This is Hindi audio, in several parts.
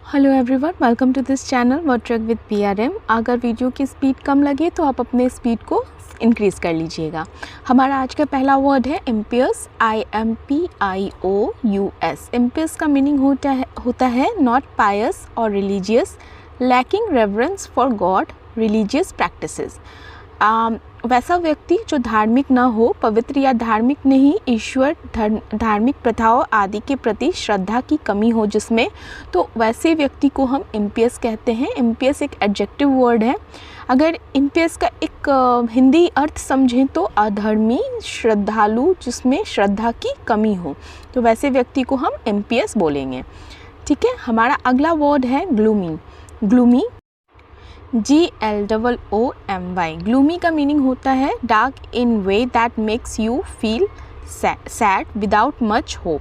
Hello everyone, welcome to this channel word track with PRM। अगर वीडियो की स्पीड कम लगे तो आप अपने स्पीड को इंक्रीज़ कर लीजिएगा। हमारा आज का पहला वर्ड है इम्पियस, IMPIOUS। इम्पियस का मीनिंग होता है नॉट पायस और religious, lacking reverence for God, religious practices. वैसा व्यक्ति जो धार्मिक ना हो, पवित्र या धार्मिक नहीं, ईश्वर, धार्मिक प्रथाओं आदि के प्रति श्रद्धा की कमी हो जिसमें, तो वैसे व्यक्ति को हम इम्पियस कहते हैं। इम्पियस एक एडजेक्टिव वर्ड है। अगर इम्पियस का एक हिंदी अर्थ समझें तो अधर्मी, श्रद्धालु, जिसमें श्रद्धा की कमी हो, तो वैसे व्यक्ति को हम इम्पियस बोलेंगे। ठीक है। हमारा अगला वर्ड है ग्लूमी। Gloomy GLOOMY। ग्लूमी का मीनिंग होता है dark in way that makes you feel sad without much hope.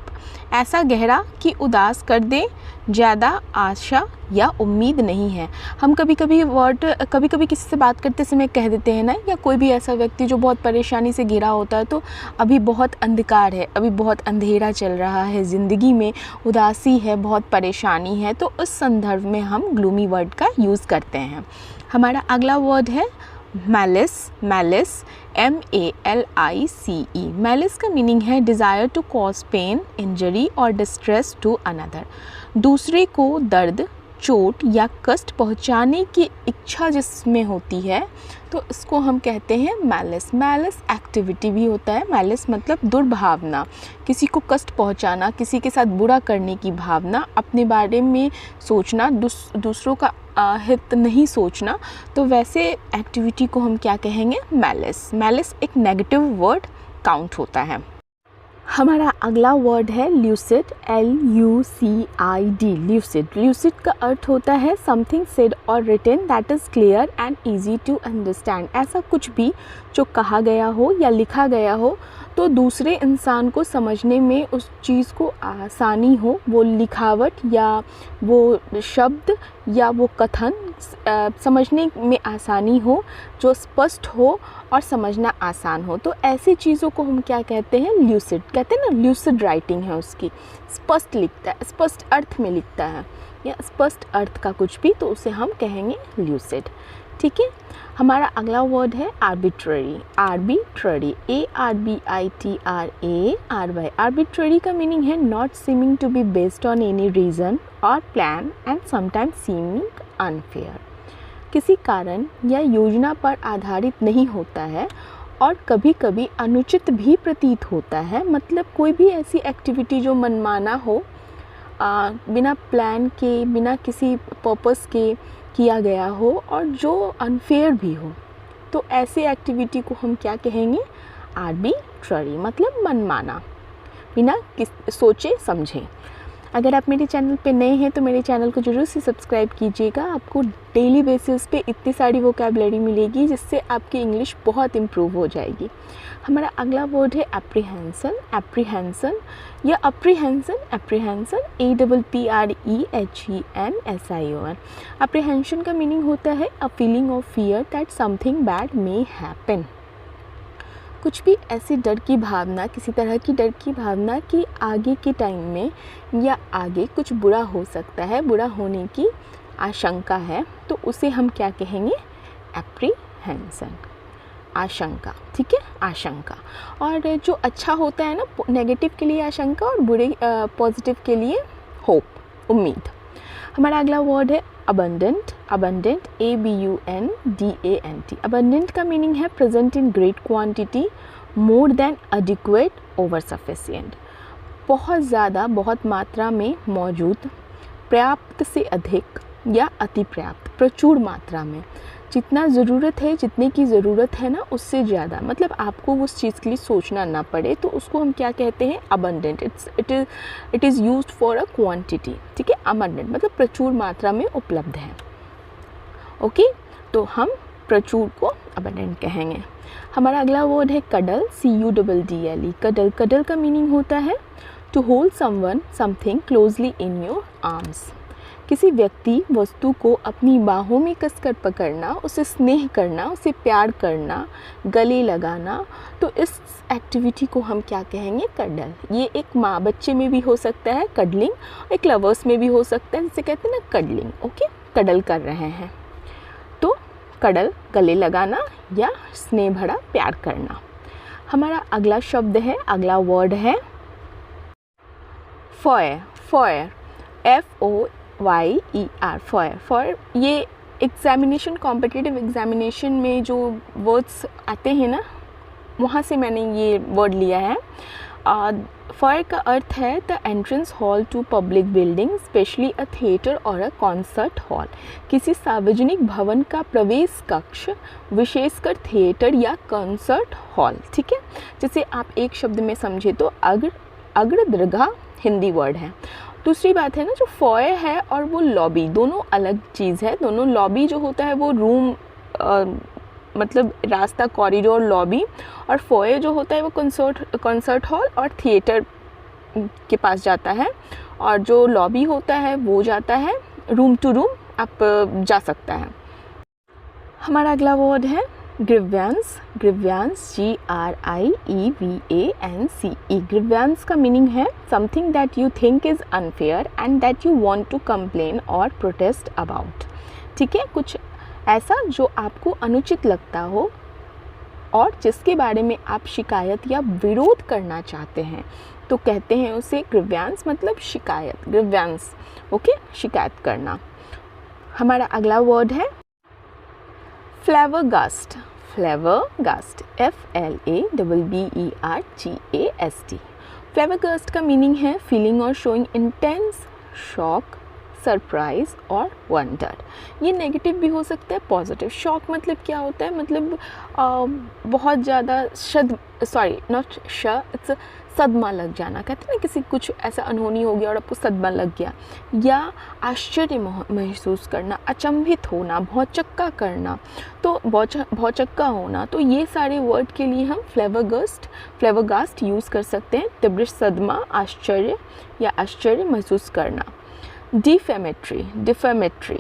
ऐसा गहरा कि उदास कर दे, ज़्यादा आशा या उम्मीद नहीं है। हम कभी कभी किसी से बात करते समय कह देते हैं ना, या कोई भी ऐसा व्यक्ति जो बहुत परेशानी से घिरा होता है, तो अभी बहुत अंधकार है, अभी बहुत अंधेरा चल रहा है ज़िंदगी में, उदासी है, बहुत परेशानी है, तो उस संदर्भ में हम ग्लूमी वर्ड का यूज़ करते हैं। हमारा अगला वर्ड है मैलिस। Malice MALICE। मैलिस का मीनिंग है desire to cause pain, injury और डिस्ट्रेस टू अनदर। दूसरे को दर्द, चोट या कष्ट पहुंचाने की इच्छा जिसमें होती है, तो इसको हम कहते हैं मैलिस। मैलिस एक्टिविटी भी होता है। मैलिस मतलब दुर्भावना, किसी को कष्ट पहुंचाना, किसी के साथ बुरा करने की भावना, अपने बारे में सोचना, दूसरों का हित नहीं सोचना, तो वैसे एक्टिविटी को हम क्या कहेंगे? मैलिस। मैलिस एक नेगेटिव वर्ड काउंट होता है। हमारा अगला वर्ड है ल्यूसिड। LUCID। ल्यूसिड। ल्यूसिड का अर्थ होता है समथिंग सेड और written that is clear and easy to understand. ऐसा कुछ भी जो कहा गया हो या लिखा गया हो तो दूसरे इंसान को समझने में उस चीज़ को आसानी हो, वो लिखावट या वो शब्द या वो कथन समझने में आसानी हो, जो स्पष्ट हो और समझना आसान हो, तो ऐसी चीज़ों को हम क्या कहते हैं? ल्यूसिड कहते हैं ना। ल्यूसिड राइटिंग है उसकी, स्पष्ट लिखता है, स्पष्ट अर्थ में लिखता है, या स्पष्ट अर्थ का कुछ भी, तो उसे हम कहेंगे ल्यूसिड। ठीक है। हमारा अगला वर्ड है आर्बिट्ररी। Arbitrary ARBITRARY। आर्बिट्ररी का मीनिंग है not seeming to be based on any reason और plan and sometimes seeming unfair. किसी कारण या योजना पर आधारित नहीं होता है और कभी कभी अनुचित भी प्रतीत होता है। मतलब कोई भी ऐसी एक्टिविटी जो मनमाना हो, बिना प्लान के, बिना किसी पर्पस के किया गया हो और जो अनफेयर भी हो, तो ऐसे एक्टिविटी को हम क्या कहेंगे? आर्बिट्ररी, मतलब मनमाना, बिना सोचे समझे। अगर आप मेरे चैनल पे नए हैं तो मेरे चैनल को ज़रूर से सब्सक्राइब कीजिएगा। आपको डेली बेसिस पे इतनी सारी वोकैबुलरी मिलेगी जिससे आपकी इंग्लिश बहुत इम्प्रूव हो जाएगी। हमारा अगला वर्ड है एप्रीहेंसन। एप्रीहेंसन या अप्रीहेंसन, एप्रीहेंसन APPREHENSION। अप्रीहेंशन का मीनिंग होता है a feeling of fear that something bad may happen. कुछ भी ऐसी डर की भावना, किसी तरह की डर की भावना कि आगे के टाइम में या आगे कुछ बुरा हो सकता है, बुरा होने की आशंका है, तो उसे हम क्या कहेंगे? एप्रीहेंसन, आशंका। ठीक है, आशंका। और जो अच्छा होता है ना, नेगेटिव के लिए आशंका और बुरे पॉजिटिव के लिए होप, उम्मीद। हमारा अगला वर्ड है अबंडेंट। Abundant ABUNDANT। अबंडेंट का मीनिंग है present in great quantity, more than adequate, over sufficient. बहुत ज़्यादा, बहुत मात्रा में मौजूद, पर्याप्त से अधिक या अति पर्याप्त, प्रचुर मात्रा में, जितना ज़रूरत है, जितने की ज़रूरत है ना, उससे ज़्यादा, मतलब आपको उस चीज़ के लिए सोचना ना पड़े, तो उसको हम क्या कहते हैं? Abundant. It is used for a quantity. ठीक है। अबंडेंट मतलब प्रचुर मात्रा में उपलब्ध है। ओके, तो हम प्रचुर को अबंडेंट कहेंगे। हमारा अगला वर्ड है कडल। CUDDLE। कडल। कडल का मीनिंग होता है to hold someone, something closely in your arms. किसी व्यक्ति वस्तु को अपनी बाहों में कसकर पकड़ना, उसे स्नेह करना, उसे प्यार करना, गले लगाना, तो इस एक्टिविटी को हम क्या कहेंगे? कडल। ये एक माँ बच्चे में भी हो सकता है कडलिंग, एक लवर्स में भी हो सकता है, जिसे कहते हैं ना कडलिंग। ओके, कडल कर रहे हैं। तो कडल गले लगाना या स्नेह भरा प्यार करना। हमारा अगला शब्द है, अगला वर्ड है foyer. Foyer, FOYER, foyer. Foyer ये एग्जामिनेशन, कॉम्पिटिटिव एग्जामिनेशन में जो वर्ड्स आते हैं ना, वहाँ से मैंने ये वर्ड लिया है। फॉयर का अर्थ है the entrance hall to public building, specially a theatre और अ कॉन्सर्ट हॉल। किसी सार्वजनिक भवन का प्रवेश कक्ष, विशेषकर थिएटर या कॉन्सर्ट हॉल। ठीक है, जिसे आप एक शब्द में समझे तो अग्र दीर्घा हिंदी वर्ड है। दूसरी बात है ना, जो फॉयर है और वो लॉबी, दोनों अलग चीज़ है। दोनों, लॉबी जो होता है वो रूम मतलब रास्ता, कॉरिडोर, लॉबी, और फॉयर जो होता है वो कॉन्सर्ट हॉल और थिएटर के पास जाता है, और जो लॉबी होता है वो जाता है रूम टू रूम, आप जा सकता है। हमारा अगला वर्ड है ग्रीवेंस। Grievance, GRIEVANCE। ग्रीवेंस का मीनिंग है something that you think is unfair and that you want to complain और प्रोटेस्ट अबाउट। ठीक है, कुछ ऐसा जो आपको अनुचित लगता हो और जिसके बारे में आप शिकायत या विरोध करना चाहते हैं, तो कहते हैं उसे ग्रीवेंस, मतलब शिकायत, ग्रीवेंस। ओके, शिकायत करना। हमारा अगला वर्ड है फ्लेबरगास्ट। फ्लेबरगास्ट, FLABBERGAST। फ्लेबरगास्ट का मीनिंग है फीलिंग और शोइंग इंटेंस शॉक, सरप्राइज और वंडर। ये नेगेटिव भी हो सकता है, पॉजिटिव। शॉक मतलब क्या होता है? मतलब बहुत ज़्यादा सदमा लग जाना, कहते हैं ना, किसी कुछ ऐसा अनहोनी हो गया और आपको सदमा लग गया, या आश्चर्य महसूस करना, अचंभित होना, भौचक्का करना, तो भौचक्का होना। तो ये सारे वर्ड के लिए हम फ्लेबरगास्ट यूज़ कर सकते हैं। तीव्र सदमा, आश्चर्य या आश्चर्य महसूस करना। Defamatory, DEFAMATORY।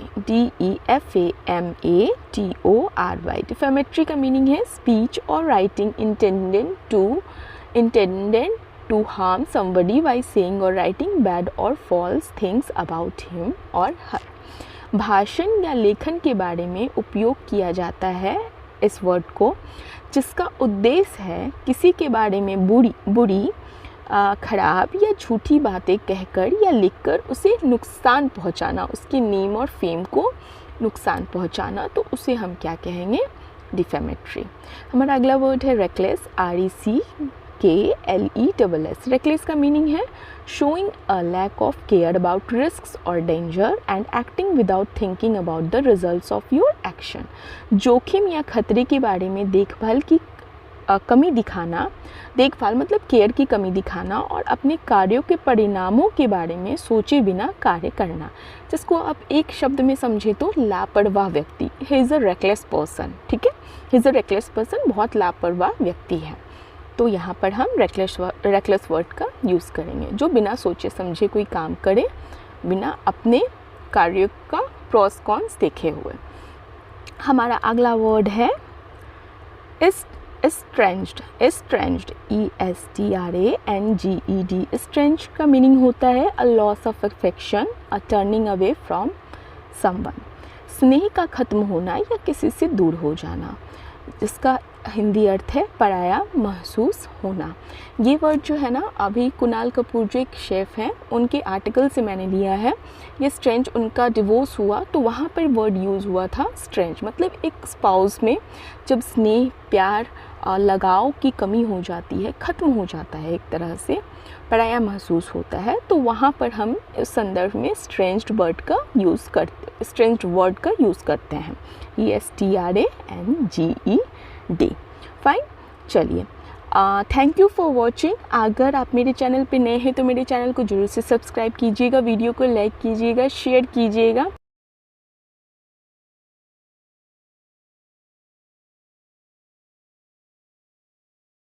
डिफेमेटरी का मीनिंग है स्पीच और writing intended to harm somebody by saying or writing bad or false things about him or her। भाषण या लेखन के बारे में उपयोग किया जाता है इस वर्ड को, जिसका उद्देश्य है किसी के बारे में बुरी, खराब या झूठी बातें कहकर या लिखकर उसे नुकसान पहुंचाना, उसके नेम और फेम को नुकसान पहुंचाना, तो उसे हम क्या कहेंगे? डिफेमेटरी। हमारा अगला वर्ड है रेकलेस। RECKLESS। रेकलेस का मीनिंग है showing a lack of care about risks और danger and acting without thinking about the results of your action. जोखिम या खतरे के बारे में देखभाल की कमी दिखाना, देखभाल मतलब केयर की कमी दिखाना, और अपने कार्यों के परिणामों के बारे में सोचे बिना कार्य करना, जिसको आप एक शब्द में समझे तो लापरवाह व्यक्ति। He is a reckless person. ठीक है, he is a reckless person, बहुत लापरवाह व्यक्ति है। तो यहाँ पर हम रेकलेस वर्ड का यूज़ करेंगे, जो बिना सोचे समझे कोई काम करे, बिना अपने कार्य का प्रोस कॉन्स देखे हुए। हमारा अगला वर्ड है estranged। ESTRANGED, estranged का मीनिंग होता है a loss of affection, a turning away from someone. स्नेह का खत्म होना या किसी से दूर हो जाना, जिसका हिंदी अर्थ है पराया महसूस होना। ये वर्ड जो है ना, अभी कुणाल कपूर जो एक शेफ़ हैं, उनके आर्टिकल से मैंने लिया है। ये स्ट्रेंज, उनका डिवोर्स हुआ तो वहाँ पर वर्ड यूज़ हुआ था स्ट्रेंज, मतलब एक स्पाउस में जब स्नेह, प्यार, लगाव की कमी हो जाती है, ख़त्म हो जाता है, एक तरह से पराया महसूस होता है, तो वहाँ पर हम इस संदर्भ में स्ट्रेंज्ड वर्ड का यूज़ करते हैं। ESTRANGED। फाइन, चलिए, थैंक यू फॉर वॉचिंग। अगर आप मेरे चैनल पे नए हैं तो मेरे चैनल को जरूर से सब्सक्राइब कीजिएगा, वीडियो को लाइक कीजिएगा, शेयर कीजिएगा।